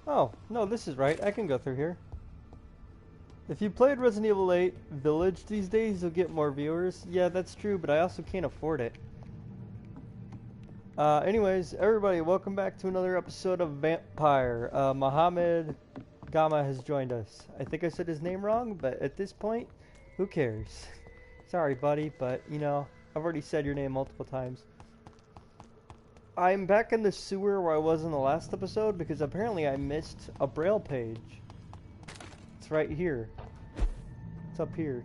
Oh, no, this is right. I can go through here. If you played Resident Evil 8 Village these days, you'll get more viewers. Yeah, that's true, but I also can't afford it. Anyways, everybody, welcome back to another episode of Vampyr. Mohammed Gama has joined us. I think I said his name wrong, but at this point, who cares? Sorry, buddy, but, you know, I've already said your name multiple times. I'm back in the sewer where I was in the last episode because apparently I missed a braille page. It's right here. It's up here.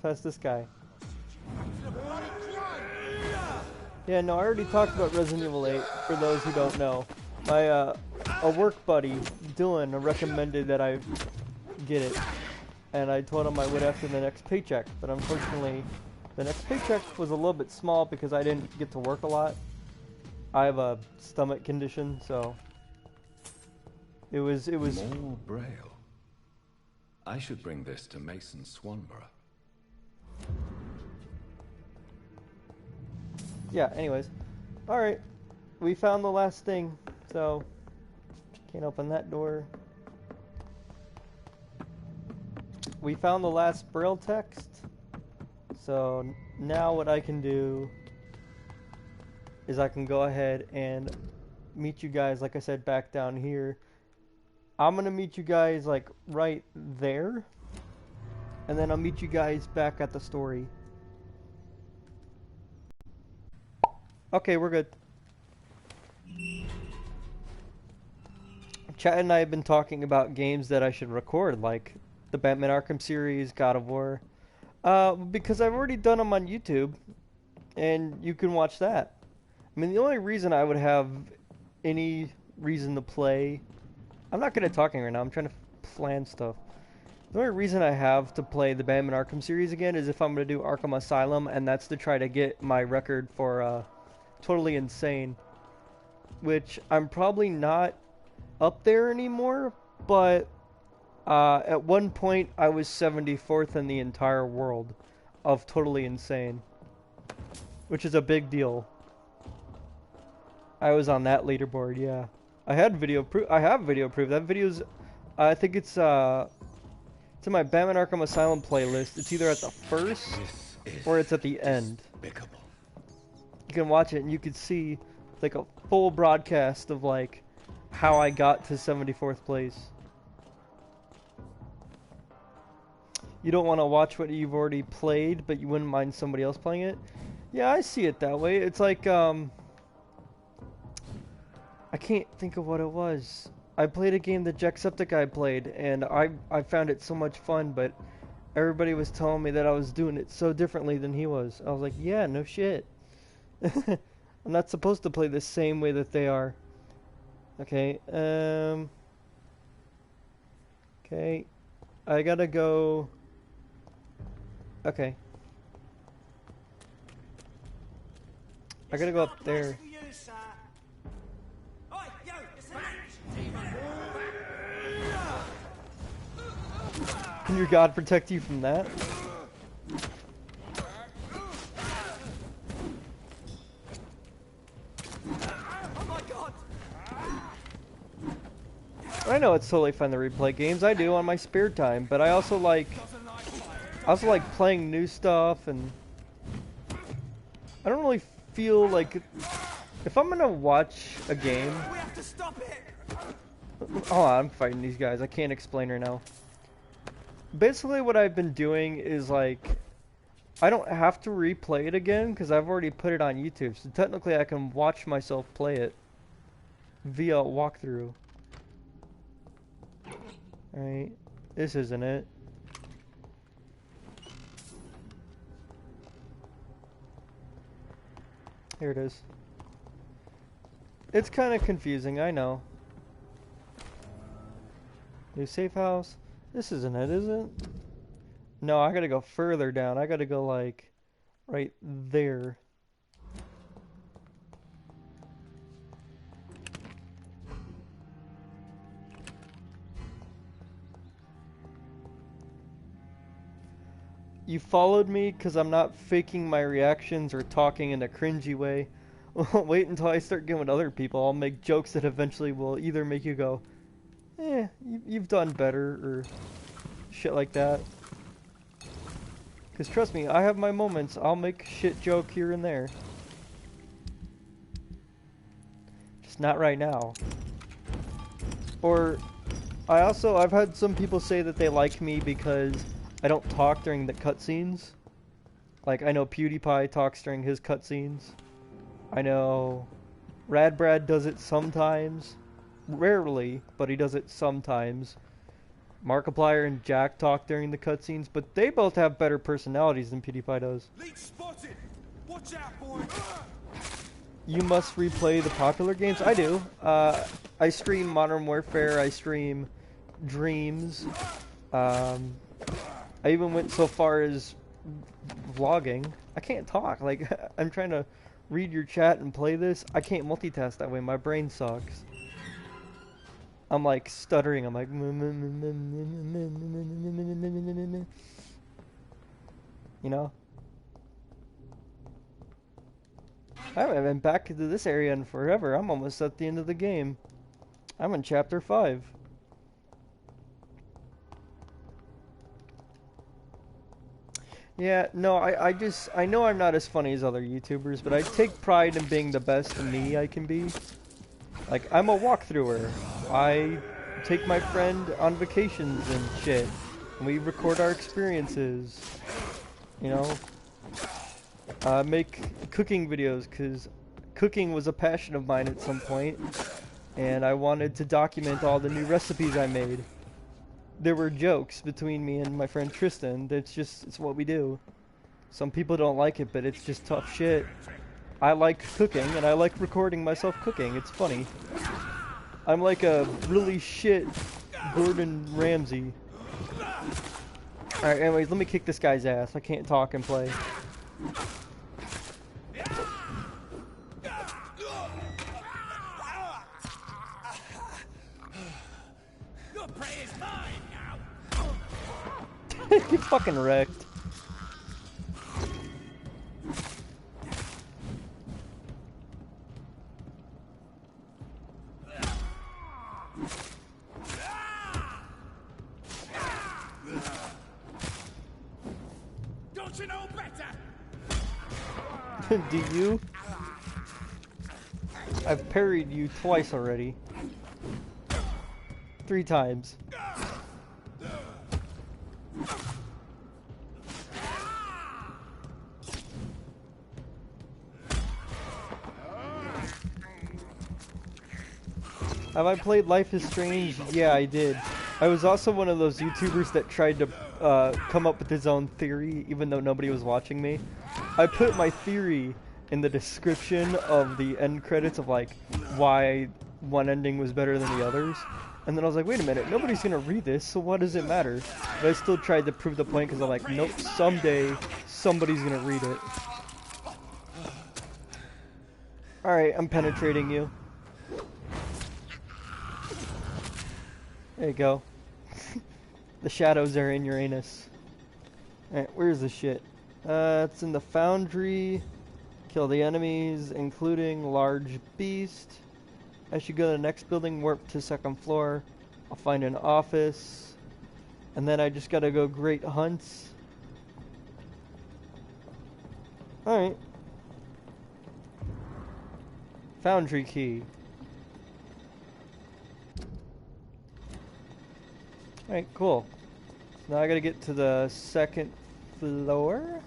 Past this guy. Yeah, no, I already talked about Resident Evil 8, for those who don't know. My, a work buddy, Dylan, recommended that I get it. And I told him I would after the next paycheck, but unfortunately, the next paycheck was a little bit small because I didn't get to work a lot. I have a stomach condition, so... It was... More braille. I should bring this to Mason Swanborough. Yeah, anyways. Alright. We found the last thing, so... Can't open that door. We found the last braille text. So, now what I can do... is I can go ahead and meet you guys, like I said, back down here. I'm gonna meet you guys, like, right there. And then I'll meet you guys back at the story. Okay, we're good. Chad and I have been talking about games that I should record, like the Batman Arkham series, God of War. Because I've already done them on YouTube, and you can watch that. I mean, the only reason I would have any reason to play... I'm not good at talking right now, I'm trying to plan stuff. The only reason I have to play the Batman Arkham series again is if I'm going to do Arkham Asylum, and that's to try to get my record for Totally Insane. Which I'm probably not up there anymore, but at one point I was 74th in the entire world of Totally Insane. Which is a big deal. I was on that leaderboard, yeah. I had video proof. I have video proof. That video's, I think it's in my Batman Arkham Asylum playlist. It's either at the first or it's at the end. You can watch it and you can see like a full broadcast of like how I got to 74th place. You don't want to watch what you've already played, but you wouldn't mind somebody else playing it. Yeah, I see it that way. It's like I can't think of what it was. I played a game that Jacksepticeye played, and I found it so much fun, but everybody was telling me that I was doing it so differently than he was. I was like, yeah, no shit. I'm not supposed to play the same way that they are. Okay, okay. I gotta go... Okay. I gotta go up there. Can your God protect you from that? Oh my God. I know it's totally fun to replay games. I do on my spare time, but I also like playing new stuff, and I don't really feel like if I'm gonna watch a game. We have to stop it. Oh, I'm fighting these guys. I can't explain right now. Basically, what I've been doing is like, I don't have to replay it again because I've already put it on YouTube. So technically, I can watch myself play it via a walkthrough. Alright, this isn't it. Here it is. It's kind of confusing, I know. New safe house. This isn't it, is it? No, I gotta go further down. I gotta go, like, right there. You followed me because I'm not faking my reactions or talking in a cringy way. Wait until I start getting with other people. I'll make jokes that eventually will either make you go, you've done better, or shit like that. Because trust me, I have my moments. I'll make a shit joke here and there. Just not right now. Or, I've had some people say that they like me because I don't talk during the cutscenes. Like, I know PewDiePie talks during his cutscenes. I know Radbrad does it sometimes. Rarely, but he does it sometimes. Markiplier and Jack talk during the cutscenes, but they both have better personalities than PewDiePie does. Leech spotted. Watch out, boy. You must replay the popular games? I do. I stream Modern Warfare, I stream Dreams. I even went so far as vlogging. I can't talk. Like, I'm trying to read your chat and play this. I can't multitask that way. My brain sucks. I'm like stuttering. I'm like, you know? I haven't been back into this area in forever. I'm almost at the end of the game. I'm in chapter 5. Yeah, no, I know I'm not as funny as other YouTubers, but I take pride in being the best me I can be. Like, I'm a walkthrougher. I take my friend on vacations and shit. And we record our experiences. You know? Make cooking videos, because cooking was a passion of mine at some point. And I wanted to document all the new recipes I made. There were jokes between me and my friend Tristan. It's what we do. Some people don't like it, but it's just tough shit. I like cooking, and I like recording myself cooking. It's funny. I'm like a really shit Gordon Ramsay. Alright, anyways, let me kick this guy's ass. I can't talk and play. Your prey is mine now. You fucking wrecked. Don't you know better? Do you? I've parried you twice already. 3 times. Have I played Life is Strange? Yeah, I did. I was also one of those YouTubers that tried to come up with his own theory, even though nobody was watching me. I put my theory in the description of the end credits of, like, why one ending was better than the others. And then I was like, wait a minute, nobody's gonna read this, so what does it matter? But I still tried to prove the point, because I'm like, nope, someday somebody's gonna read it. Alright, I'm penetrating you. There you go. The shadows are in your anus. Alright, where's the shit? It's in the foundry. Kill the enemies, including large beast. I should go to the next building, warp to 2nd floor. I'll find an office. And then I just gotta go great hunts. Alright. Foundry key. Alright, cool. So now I gotta get to the 2nd floor?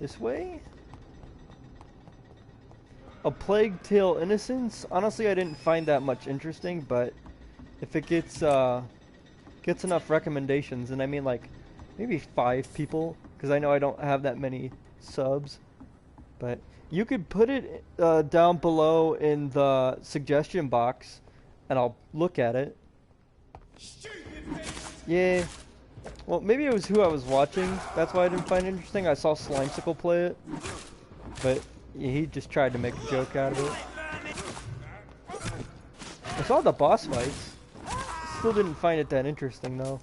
This way? A Plague Tale Innocence? Honestly, I didn't find that much interesting, but if it gets enough recommendations, and I mean like maybe 5 people, because I know I don't have that many subs, but you could put it down below in the suggestion box, and I'll look at it. Yeah. Well, maybe it was who I was watching. That's why I didn't find it interesting. I saw Slimesicle play it, but yeah, he just tried to make a joke out of it. I saw the boss fights. Still didn't find it that interesting, though.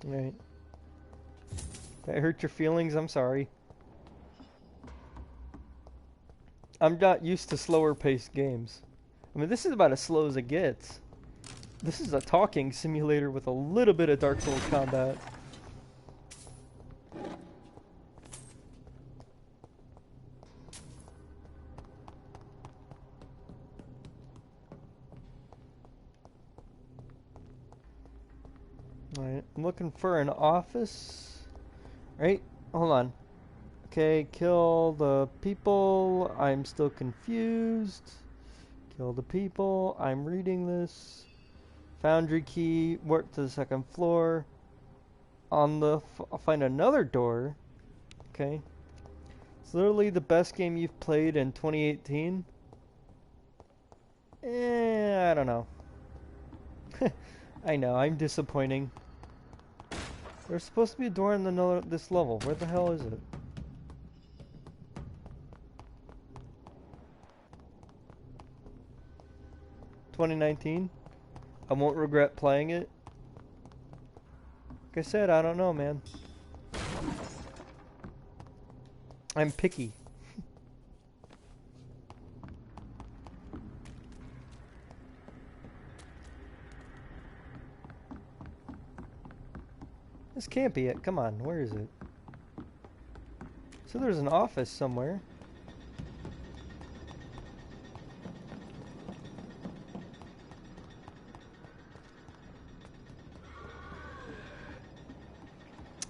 Right. That hurt your feelings? I'm sorry. I'm not used to slower paced games. I mean, this is about as slow as it gets. This is a talking simulator with a little bit of Dark Souls combat. Alright, I'm looking for an office. Right? Hold on. Okay, kill the people. I'm still confused. Kill the people. I'm reading this. Foundry key. Work to the second floor. On the... I'll find another door. Okay. It's literally the best game you've played in 2018. I don't know. I know, I'm disappointing. There's supposed to be a door in this level. Where the hell is it? $2019. I won't regret playing it. Like I said, I don't know, man. I'm picky. This can't be it. Come on, where is it? So there's an office somewhere.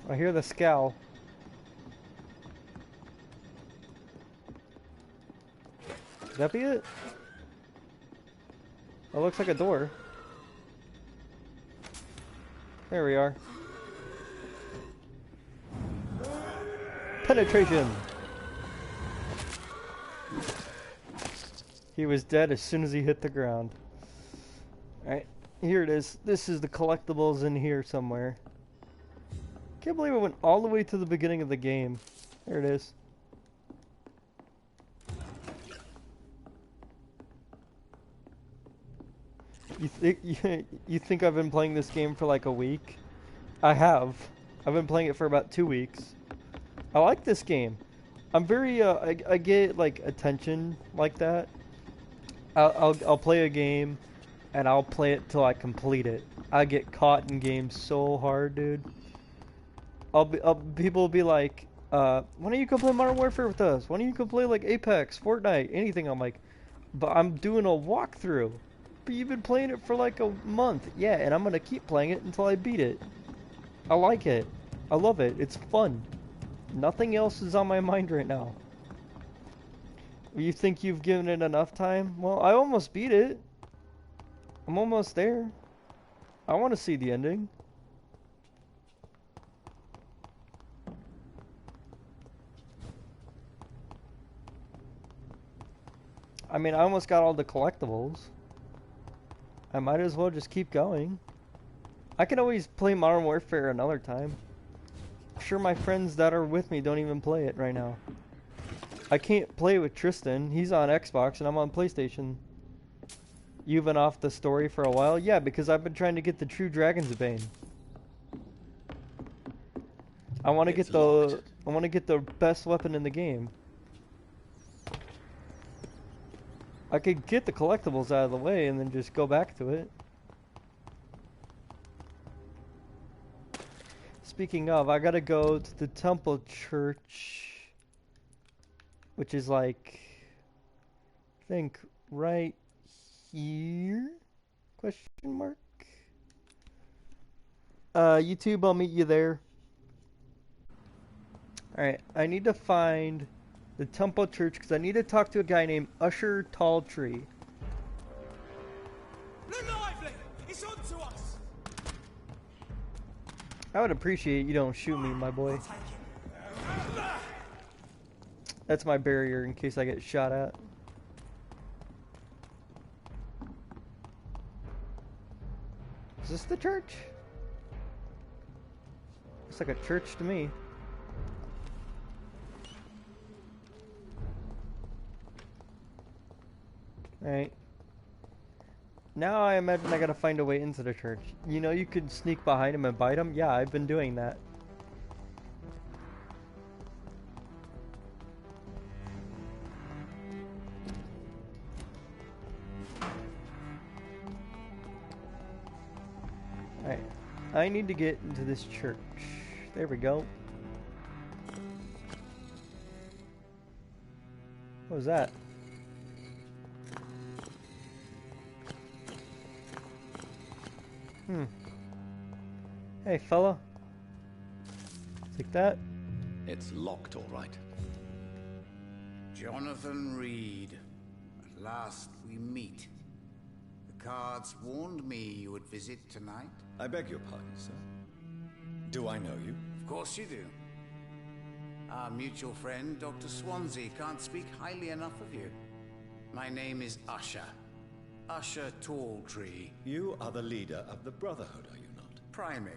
I hear the scowl. Could that be it? That looks like a door. There we are. Penetration! He was dead as soon as he hit the ground. Alright, here it is. This is the collectibles in here somewhere. Can't believe I went all the way to the beginning of the game. There it is. You think I've been playing this game for like a week? I have. I've been playing it for about 2 weeks. I like this game. I'm very I get like attention like that. I'll play a game and I'll play it till I complete it. I get caught in games so hard, dude. People will be like, why don't you come play Modern Warfare with us? Why don't you come play like Apex, Fortnite, anything? I'm like, but I'm doing a walkthrough. But you've been playing it for like a month. Yeah, and I'm gonna keep playing it until I beat it. I like it. I love it. It's fun. Nothing else is on my mind right now. You think you've given it enough time? Well, I almost beat it. I'm almost there. I want to see the ending. I mean, I almost got all the collectibles. I might as well just keep going. I can always play Modern Warfare another time. I'm sure my friends that are with me don't even play it right now. I can't play with Tristan. He's on Xbox and I'm on PlayStation. You've been off the story for a while? Yeah, because I've been trying to get the true Dragon's Bane. I want to get the best weapon in the game. I could get the collectibles out of the way and then just go back to it. Speaking of, I gotta go to the Temple Church, which is like, I think right here? Question mark. YouTube, I'll meet you there. Alright, I need to find the Temple Church because I need to talk to a guy named Usher Talltree. Look lively! It's on to us! I would appreciate you don't shoot me, my boy. That's my barrier in case I get shot at. Is this the church? Looks like a church to me. Alright. Now I imagine I gotta find a way into the church. You know you could sneak behind him and bite him? Yeah, I've been doing that. I need to get into this church. There we go. What was that? Hey, fella. Take that. It's locked, all right. Jonathan Reed. At last we meet. The cards warned me you would visit tonight. I beg your pardon, sir. Do I know you? Of course you do. Our mutual friend, Dr. Swansea, can't speak highly enough of you. My name is Usher. Usher Talltree. You are the leader of the Brotherhood, are you not? Primate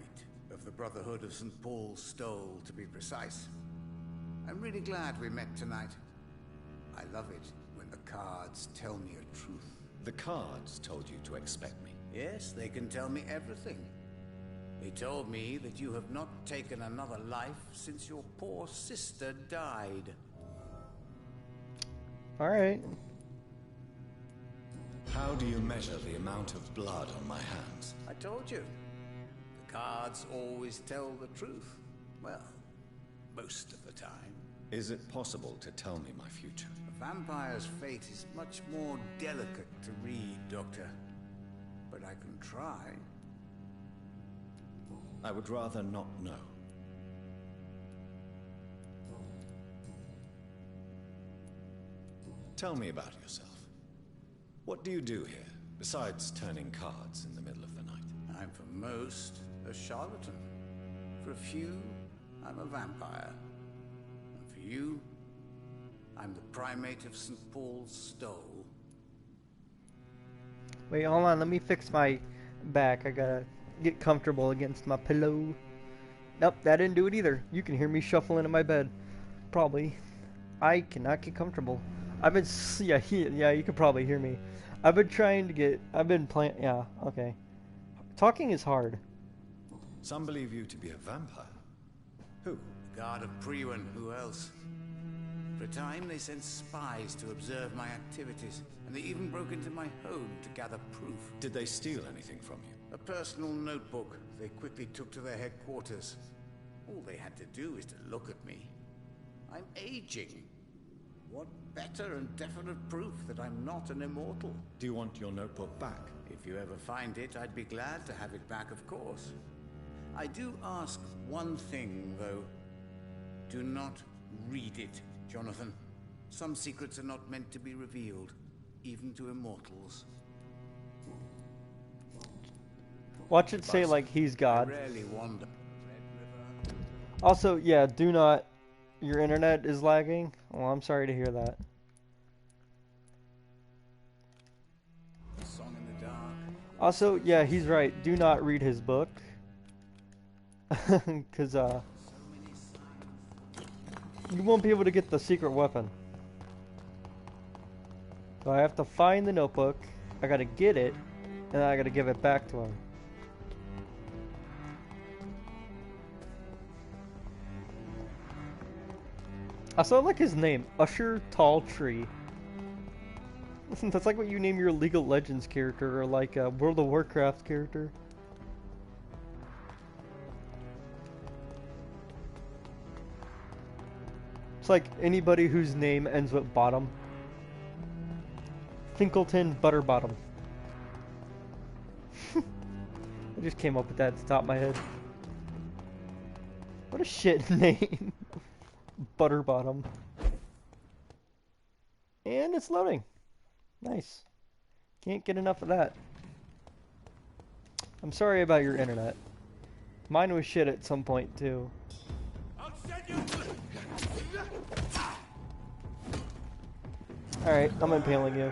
of the Brotherhood of St. Paul's Stole, to be precise. I'm really glad we met tonight. I love it when the cards tell me a truth. The cards told you to expect me. Yes, they can tell me everything. They told me that you have not taken another life since your poor sister died. Alright. How do you measure the amount of blood on my hands? I told you. The cards always tell the truth. Well, most of the time. Is it possible to tell me my future? A vampire's fate is much more delicate to read, Doctor. But I can try. I would rather not know. Tell me about yourself. What do you do here, besides turning cards in the middle of the night? I'm for most a charlatan. For a few, I'm a vampire. And for you, I'm the primate of St. Paul's Stole. Wait, hold on. Let me fix my back. I gotta get comfortable against my pillow. Nope, that didn't do it either. You can hear me shuffling in my bed. Probably. I cannot get comfortable. I've been... Yeah, you could probably hear me. I've been trying to get... I've been playing... Yeah, okay. Talking is hard. Some believe you to be a vampire. Who? The God of Priwen, who else? For a time, they sent spies to observe my activities, and they even broke into my home to gather proof. Did they steal anything from you? A personal notebook they quickly took to their headquarters. All they had to do is to look at me. I'm aging. What better and definite proof that I'm not an immortal? Do you want your notebook back? If you ever find it, I'd be glad to have it back, of course. I do ask one thing, though. Do not read it, Jonathan. Some secrets are not meant to be revealed, even to immortals. Watch it say, like, he's God. I rarely wander. Also, yeah, do not... Your internet is lagging? Well, I'm sorry to hear that. Song in the dark. Also, yeah, he's right. Do not read his book. Because, you won't be able to get the secret weapon. So I have to find the notebook, I gotta get it, and then I gotta give it back to him. I saw like his name, Usher Talltree. That's like what you name your League of Legends character or like a World of Warcraft character. It's like anybody whose name ends with bottom. Finkleton Butterbottom. I just came up with that at the top of my head. What a shit name. Butterbottom. And it's loading. Nice. Can't get enough of that. I'm sorry about your internet. Mine was shit at some point too. I'll send you Alright, I'm impaling you.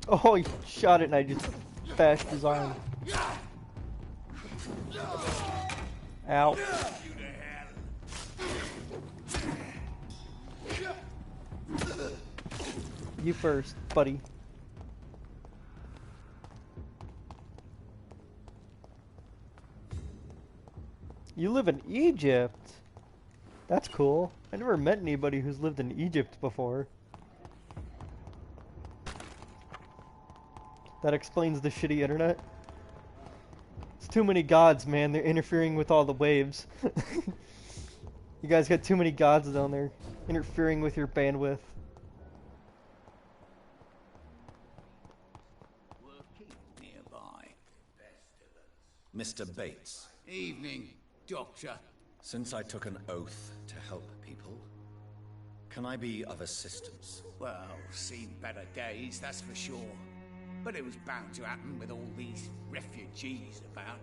Oh, he shot it and I just bashed his arm. Ow. You first, buddy. You live in Egypt? That's cool. I never met anybody who's lived in Egypt before. That explains the shitty internet. It's too many gods, man. They're interfering with all the waves. You guys got too many gods down there interfering with your bandwidth. Nearby. Mr. Bates, Evening, Doctor. since I took an oath to help people, can I be of assistance? Well, seen better days, that's for sure. But it was bound to happen with all these refugees about.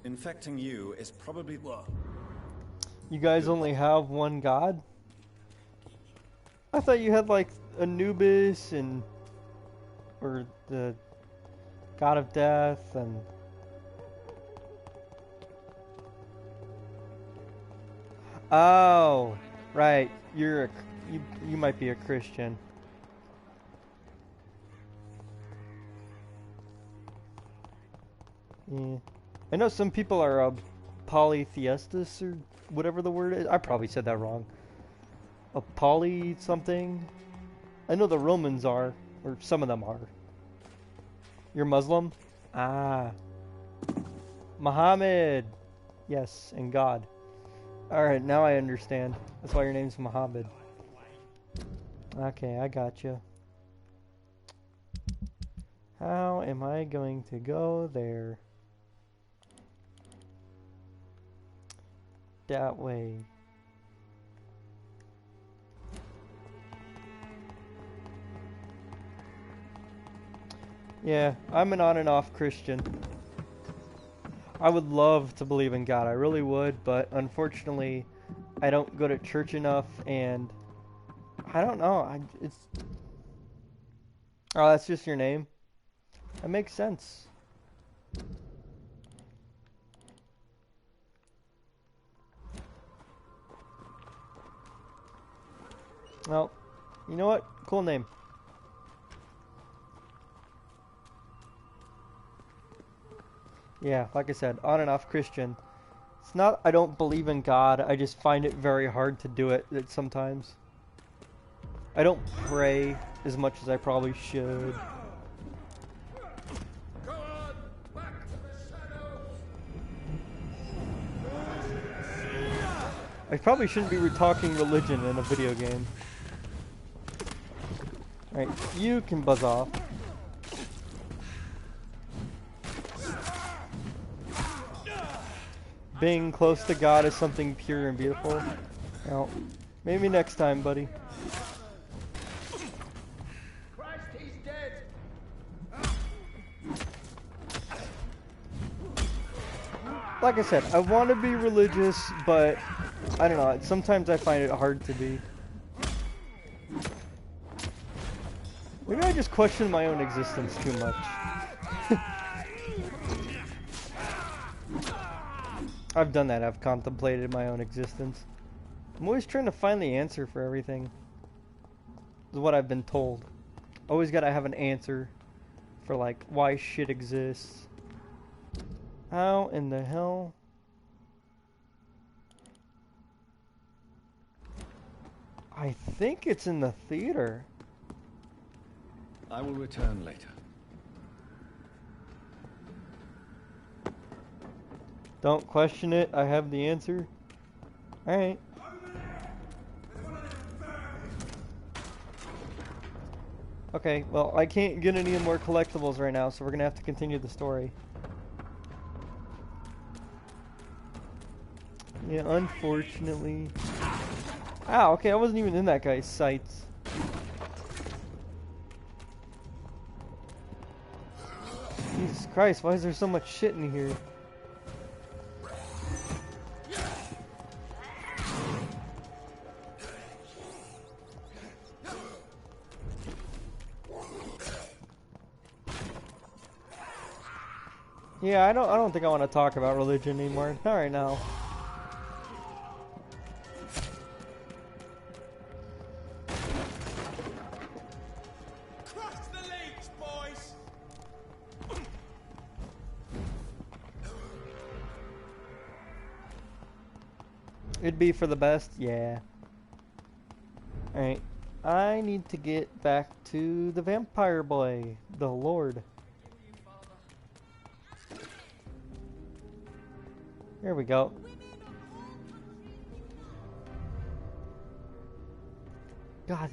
Infecting you is probably... What? You guys only have one god? I thought you had like Anubis and... or the god of death and... Oh, right. You might be a Christian. Yeah. I know some people are polytheistas or whatever the word is. I probably said that wrong. A poly something. I know the Romans are, or some of them are. You're Muslim? Ah. Muhammad. Yes, and God. Alright, now I understand. That's why your name's Muhammad. Okay, I got you. How am I going to go there? That way. Yeah, I'm an on and off Christian. I would love to believe in God, I really would, but unfortunately, I don't go to church enough, and I don't know. Oh, that's just your name? That makes sense. Well, you know what? Cool name. Yeah, like I said, on and off Christian. It's not I don't believe in God, I just find it very hard to do it sometimes. I don't pray as much as I probably should. Go on, back to the shadows. I probably shouldn't be talking religion in a video game. Alright, you can buzz off. Being close to God is something pure and beautiful. Well, maybe next time, buddy. Christ, he's dead. Like I said, I want to be religious, but I don't know. Sometimes I find it hard to be. Maybe I just question my own existence too much. I've done that. I've contemplated my own existence. I'm always trying to find the answer for everything. Is what I've been told. Always gotta have an answer for like why shit exists. How in the hell? I think it's in the theater. I will return later. Don't question it. I have the answer. Alright. Okay, well, I can't get any more collectibles right now, so we're gonna have to continue the story. Yeah, unfortunately. Ah, okay, I wasn't even in that guy's sights. Jesus Christ, why is there so much shit in here? Yeah, I don't think I want to talk about religion anymore. Not right now. Cross the legs, boys. It'd be for the best, yeah. Alright. I need to get back to the vampire boy, the Lord. There we go. God,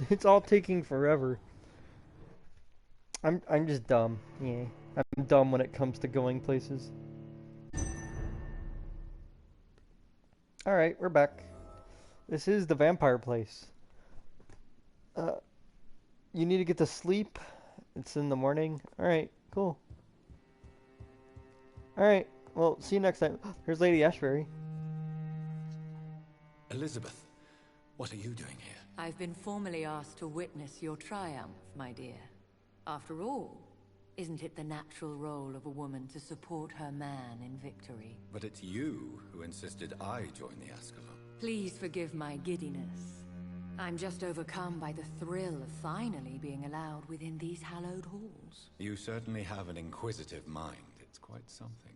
it's all taking forever. I'm just dumb. Yeah. I'm dumb when it comes to going places. Alright, we're back. This is the vampire place. You need to get to sleep. It's in the morning. Alright, cool. Alright, well, see you next time. Here's Lady Ashbury. Elizabeth, what are you doing here? I've been formally asked to witness your triumph, my dear. After all, isn't it the natural role of a woman to support her man in victory? But it's you who insisted I join the ASCALON. Please forgive my giddiness. I'm just overcome by the thrill of finally being allowed within these hallowed halls. You certainly have an inquisitive mind. It's quite something.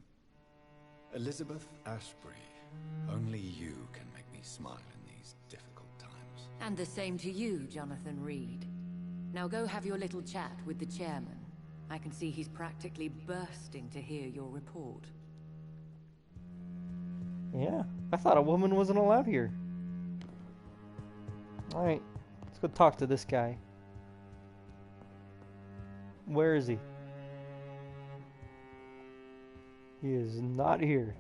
Elizabeth Ashbury, only you can make me smile in these difficult times. And the same to you, Jonathan Reed. Now go have your little chat with the chairman. I can see he's practically bursting to hear your report. Yeah, I thought a woman wasn't allowed here. Alright, let's go talk to this guy. Where is he? He is not here.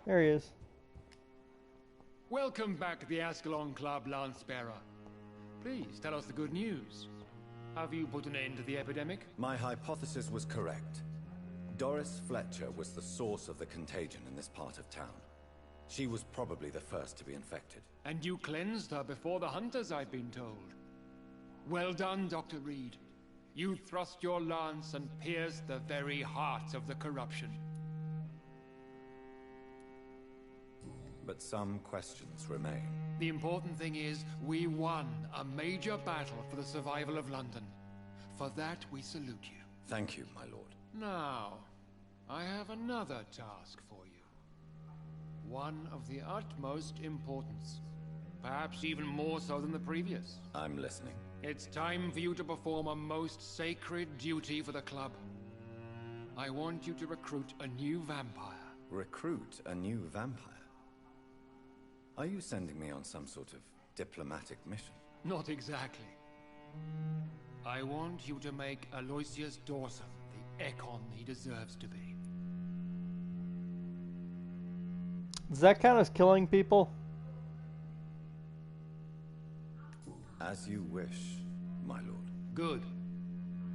There he is. Welcome back to the Ascalon Club, Lance-Bearer. Please tell us the good news. Have you put an end to the epidemic? My hypothesis was correct. Doris Fletcher was the source of the contagion in this part of town. She was probably the first to be infected. And you cleansed her before the hunters, I've been told. Well done, Dr. Reed. You thrust your lance and pierced the very heart of the corruption. But some questions remain. The important thing is, we won a major battle for the survival of London. For that, we salute you. Thank you, my lord. Now, I have another task for you. One of the utmost importance. Perhaps even more so than the previous. I'm listening. It's time for you to perform a most sacred duty for the club. I want you to recruit a new vampire. Recruit a new vampire? Are you sending me on some sort of diplomatic mission? Not exactly. I want you to make Aloysius Dawson the Ekon he deserves to be. Does that count as killing people? As you wish, my lord. Good.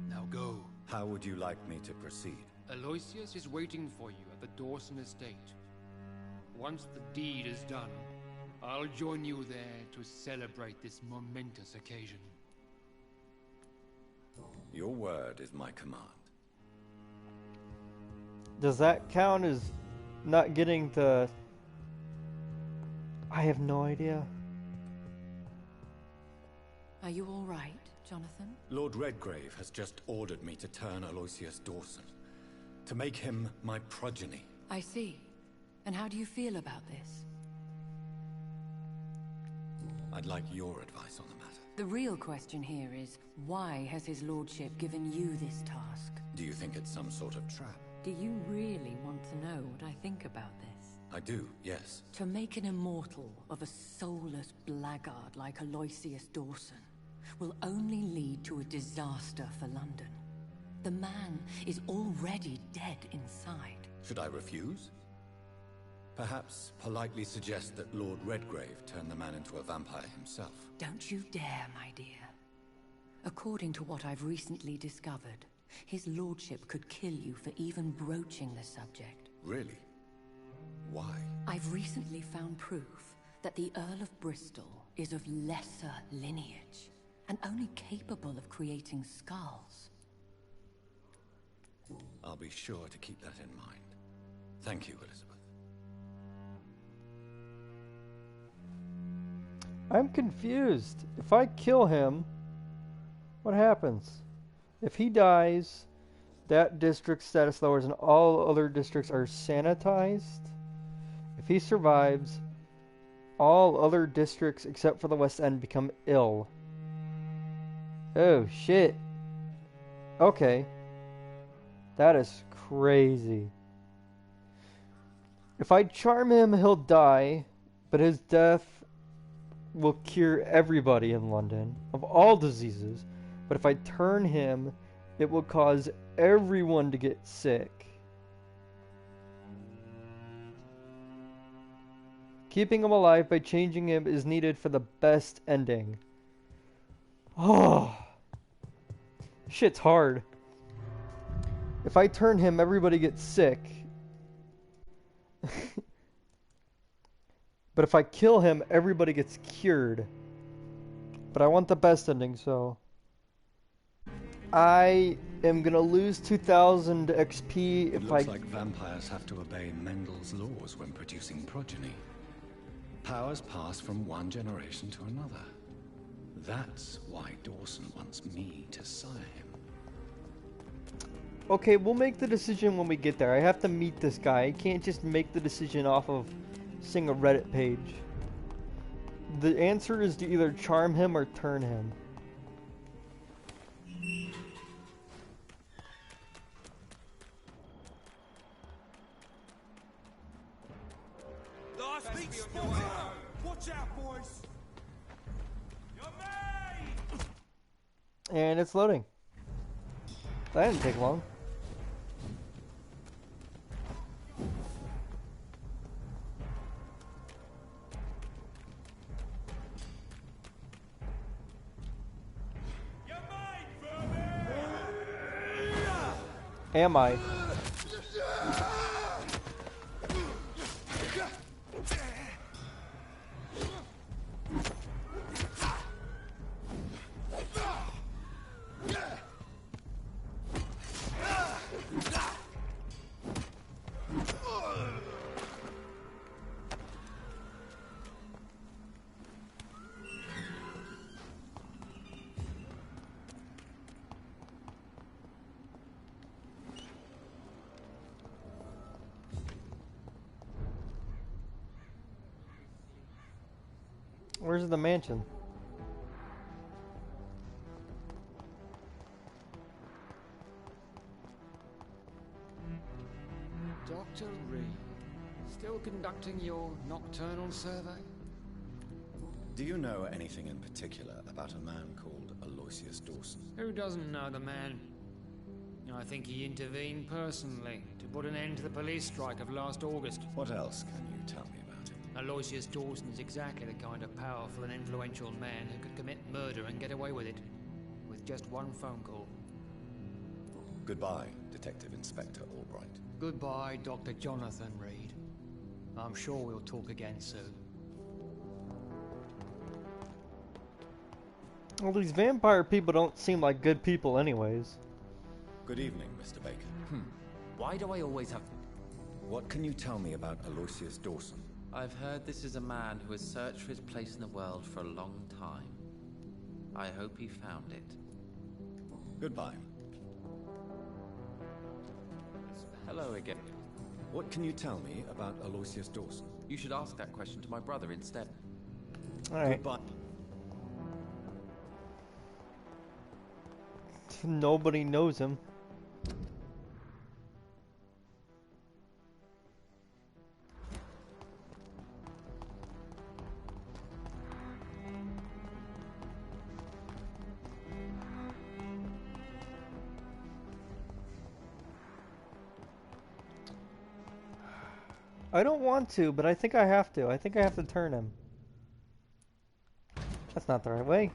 Now go. How would you like me to proceed? Aloysius is waiting for you at the Dawson estate. Once the deed is done, I'll join you there to celebrate this momentous occasion. Your word is my command. Does that count as not getting the... I have no idea. Are you all right, Jonathan? Lord Redgrave has just ordered me to turn Aloysius Dawson, to make him my progeny. I see. And how do you feel about this? I'd like your advice on the matter. The real question here is, why has his lordship given you this task? Do you think it's some sort of trap? Do you really want to know what I think about this? I do, yes. To make an immortal of a soulless blackguard like Aloysius Dawson will only lead to a disaster for London. The man is already dead inside. Should I refuse? Perhaps politely suggest that Lord Redgrave turn the man into a vampire himself. Don't you dare, my dear. According to what I've recently discovered, his lordship could kill you for even broaching the subject. Really? Why? I've recently found proof that the Earl of Bristol is of lesser lineage and only capable of creating skals. I'll be sure to keep that in mind. Thank you, Elizabeth. I'm confused. If I kill him, what happens? If he dies, that district's status lowers and all other districts are sanitized. If he survives, All other districts except for the West End become ill. Oh, shit. Okay. That is crazy. If I charm him, he'll die, but his death will cure everybody in London of all diseases. But if I turn him, it will cause everyone to get sick. Keeping him alive by changing him is needed for the best ending. Oh, shit's hard. If I turn him, everybody gets sick. But if I kill him, everybody gets cured. But I want the best ending, so... I am gonna lose 2,000 XP if It looks like vampires have to obey Mendel's laws when producing progeny. Powers pass from one generation to another. That's why Dawson wants me to sire him. Okay, we'll make the decision when we get there. I have to meet this guy. I can't just make the decision off of seeing a Reddit page. The answer is to either charm him or turn him. Last big spot. Watch out, boys. You're made. And it's loading. That didn't take long. Am I? Where's the mansion? Dr. Reed, still conducting your nocturnal survey? Do you know anything in particular about a man called Aloysius Dawson? Who doesn't know the man? I think he intervened personally to put an end to the police strike of last August. What else can you tell me about him? Aloysius Dawson is exactly the kind of powerful and influential man who could commit murder and get away with it, with just one phone call. Goodbye, Detective Inspector Albright. Goodbye, Dr. Jonathan Reed. I'm sure we'll talk again soon. Well, these vampire people don't seem like good people anyways. Good evening, Mr. Baker. Why do I always have... What can you tell me about Aloysius Dawson? I've heard this is a man who has searched for his place in the world for a long time. I hope he found it. Goodbye. Hello again. What can you tell me about Aloysius Dawson? You should ask that question to my brother instead. Alright. Goodbye. Nobody knows him. I don't want to, but I think I have to. I think I have to turn him. That's not the right way.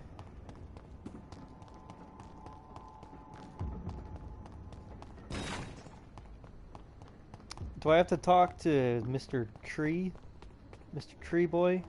Do I have to talk to Mr. Tree? Mr. Tree Boy?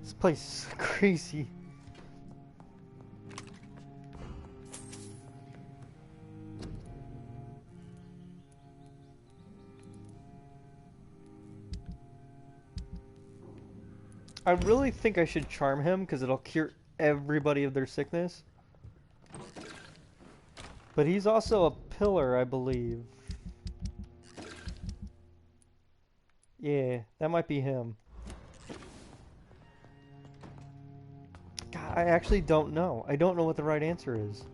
This place is crazy. I really think I should charm him because it'll cure everybody of their sickness. But he's also a pillar, I believe. Yeah, that might be him. God, I actually don't know. I don't know what the right answer is.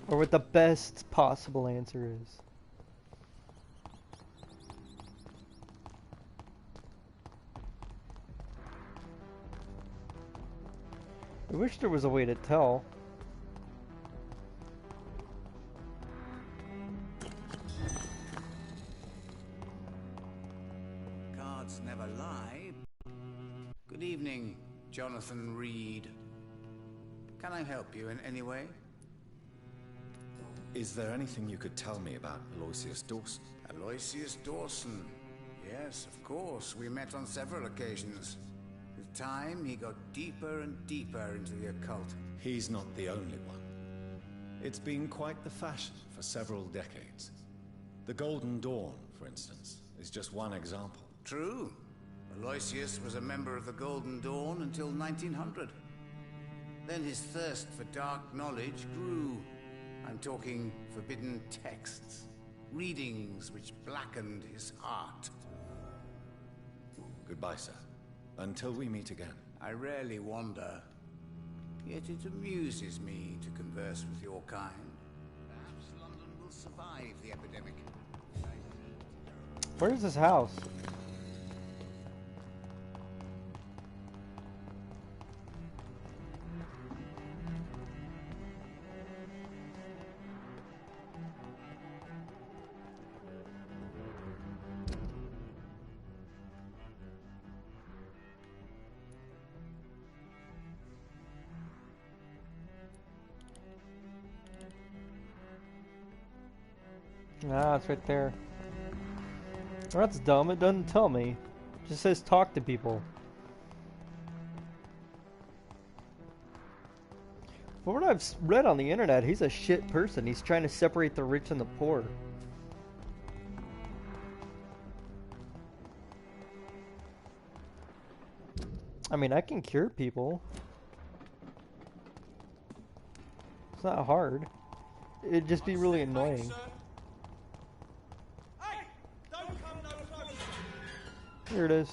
Or what the best possible answer is. I wish there was a way to tell. Cards never lie. Good evening, Jonathan Reed. Can I help you in any way? Is there anything you could tell me about Aloysius Dawson? Aloysius Dawson. Yes, of course. We met on several occasions. With time, he got deeper and deeper into the occult. He's not the only one. It's been quite the fashion for several decades. The Golden Dawn, for instance, is just one example. True. Aloysius was a member of the Golden Dawn until 1900. Then his thirst for dark knowledge grew. I'm talking forbidden texts, readings which blackened his heart. Goodbye, sir. Until we meet again. I rarely wander, yet it amuses me to converse with your kind. Perhaps London will survive the epidemic. Where's his house? Ah, it's right there. Well, that's dumb. It doesn't tell me. It just says talk to people. From what I've read on the internet, he's a shit person. He's trying to separate the rich and the poor. I mean, I can cure people. It's not hard. It'd just be really annoying. Here it is.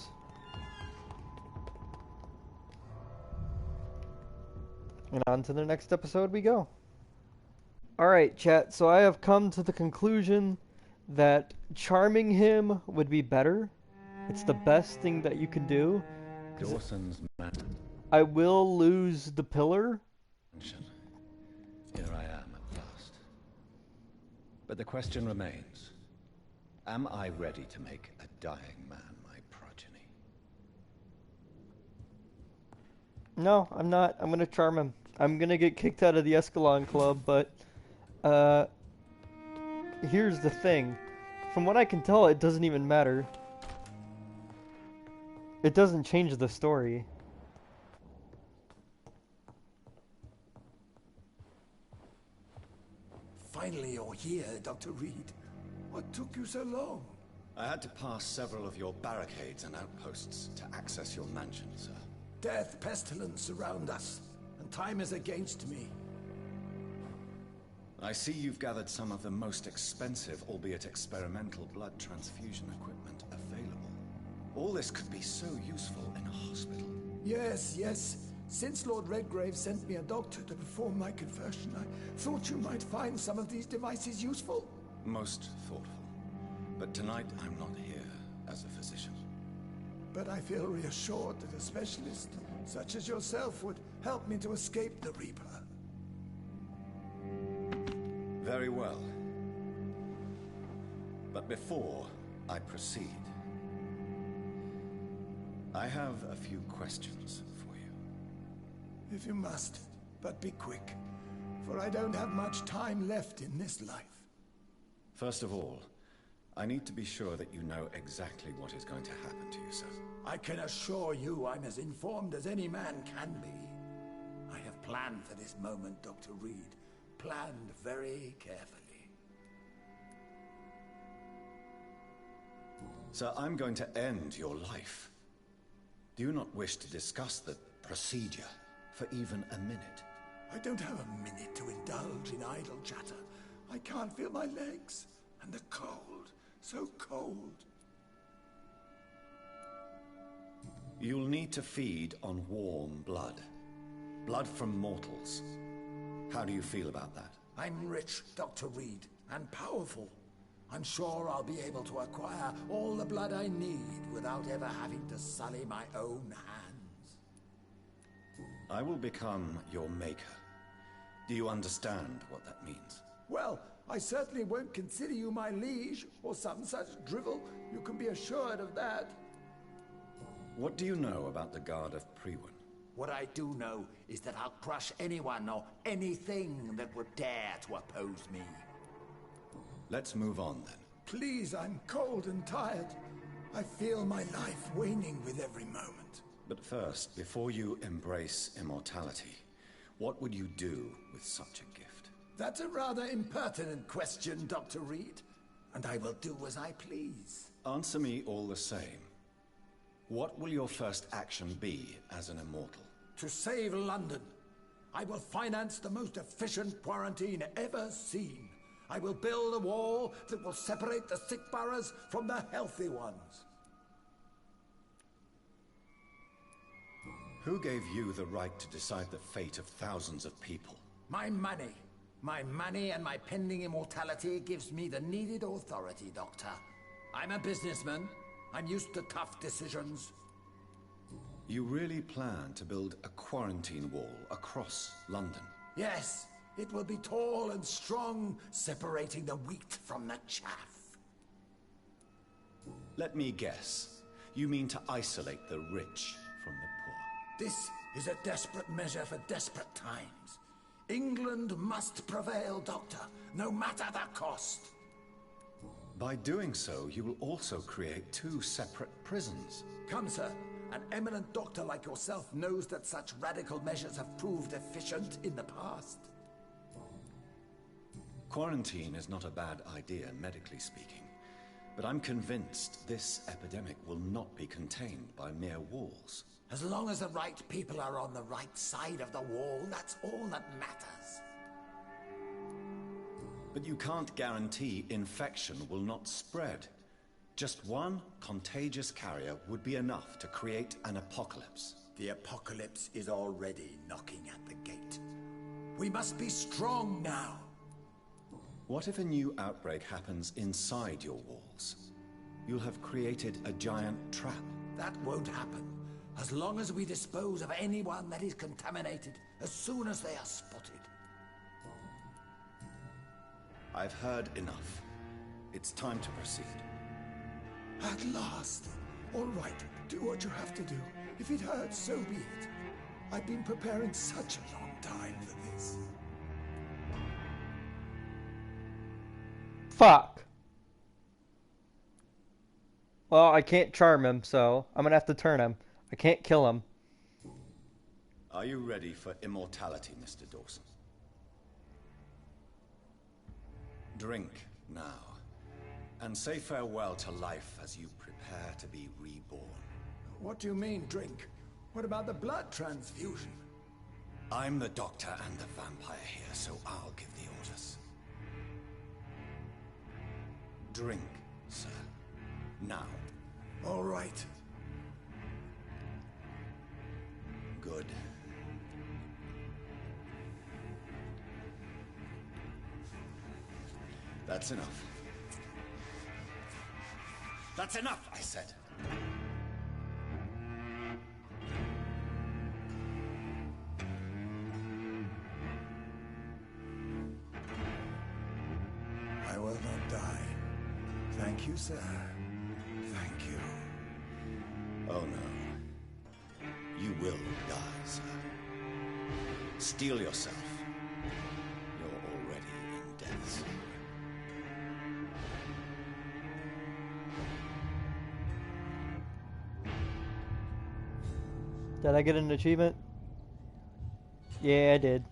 And on to the next episode we go. Alright, chat, so I have come to the conclusion that charming him would be better. It's the best thing that you can do. Dawson's man. I will lose the pillar. Here I am at last. But the question remains. Am I ready to make a dying man my progeny? No, I'm not. I'm gonna charm him. I'm gonna get kicked out of the ASCALON club, but here's the thing. From what I can tell, it doesn't even matter. It doesn't change the story. Finally, you're here, Dr. Reed. What took you so long? I had to pass several of your barricades and outposts to access your mansion, sir. Death, pestilence surround us, and time is against me. I see you've gathered some of the most expensive, albeit experimental, blood transfusion equipment available. All this could be so useful in a hospital. Yes, yes. Since Lord Redgrave sent me a doctor to perform my conversion, I thought you might find some of these devices useful. Most thoughtful. But tonight I'm not here as a physician. But I feel reassured that a specialist such as yourself would help me to escape the Reaper. Very well. But before I proceed, I have a few questions for you. If you must, but be quick, for I don't have much time left in this life. First of all, I need to be sure that you know exactly what is going to happen to you, sir. I can assure you I'm as informed as any man can be. I have planned for this moment, Dr. Reed. Planned very carefully. Sir, I'm going to end your life. Do you not wish to discuss the procedure for even a minute? I don't have a minute to indulge in idle chatter. I can't feel my legs. And the cold. So cold. You'll need to feed on warm blood. Blood from mortals. How do you feel about that? I'm rich, Dr. Reed, and powerful. I'm sure I'll be able to acquire all the blood I need without ever having to sully my own hands. I will become your maker. Do you understand what that means? Well, I certainly won't consider you my liege, or some such drivel. You can be assured of that. What do you know about the Guard of Priwen? What I do know is that I'll crush anyone or anything that would dare to oppose me. Let's move on then. Please, I'm cold and tired. I feel my life waning with every moment. But first, before you embrace immortality, what would you do with such a gift? That's a rather impertinent question, Dr. Reed. And I will do as I please. Answer me all the same. What will your first action be as an immortal? To save London. I will finance the most efficient quarantine ever seen. I will build a wall that will separate the sick boroughs from the healthy ones. Who gave you the right to decide the fate of thousands of people? My money. My money and my pending immortality gives me the needed authority, Doctor. I'm a businessman. I'm used to tough decisions. You really plan to build a quarantine wall across London? Yes, it will be tall and strong, separating the wheat from the chaff. Let me guess. You mean to isolate the rich from the poor? This is a desperate measure for desperate times. England must prevail, Doctor, no matter the cost. By doing so, you will also create two separate prisons. Come, sir. An eminent doctor like yourself knows that such radical measures have proved efficient in the past. Quarantine is not a bad idea, medically speaking. But I'm convinced this epidemic will not be contained by mere walls. As long as the right people are on the right side of the wall, that's all that matters. But you can't guarantee infection will not spread. Just one contagious carrier would be enough to create an apocalypse. The apocalypse is already knocking at the gate. We must be strong now. What if a new outbreak happens inside your walls? You'll have created a giant trap. That won't happen. As long as we dispose of anyone that is contaminated as soon as they are spotted. I've heard enough. It's time to proceed. At last. All right, do what you have to do. If it hurts, so be it. I've been preparing such a long time for this. Fuck. Well, I can't charm him, so I'm gonna have to turn him. I can't kill him. Are you ready for immortality, Mr. Dawson? Drink now, and say farewell to life as you prepare to be reborn. What do you mean, drink? What about the blood transfusion? I'm the doctor and the vampire here, so I'll give the orders. Drink, sir. Now. All right. Good. That's enough. That's enough, I said. I will not die. Thank you, sir. Thank you. Oh no. You will die, sir. Steel yourself. You're already in death's door. Did I get an achievement? Yeah, I did.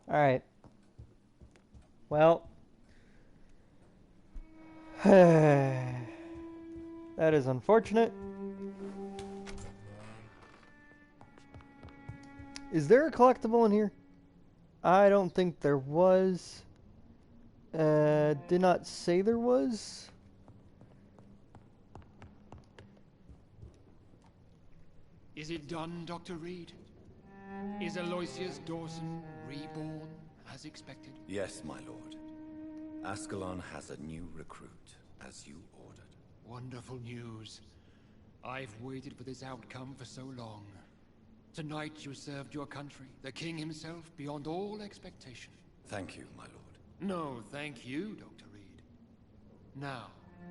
Alright. Well. That is unfortunate. Is there a collectible in here? I don't think there was. Did not say there was. Is it done, Dr. Reed? Is Aloysius Dawson reborn as expected? Yes, my lord. ASCALON has a new recruit, as you ordered. Wonderful news. I've waited for this outcome for so long. Tonight you served your country, the king himself, beyond all expectation. Thank you, my lord. No, thank you, Dr. Reed. Now,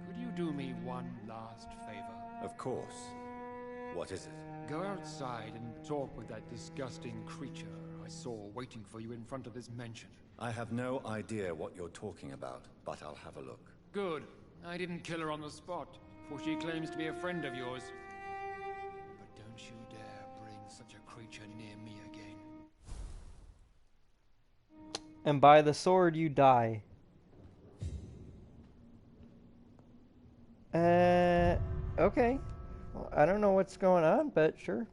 could you do me one last favor? Of course. What is it? Go outside and talk with that disgusting creature I saw waiting for you in front of this mansion. I have no idea what you're talking about, but I'll have a look. Good. I didn't kill her on the spot, for she claims to be a friend of yours. But don't you dare bring such a creature near me again. And by the sword you die. Okay. Well, I don't know what's going on, but sure.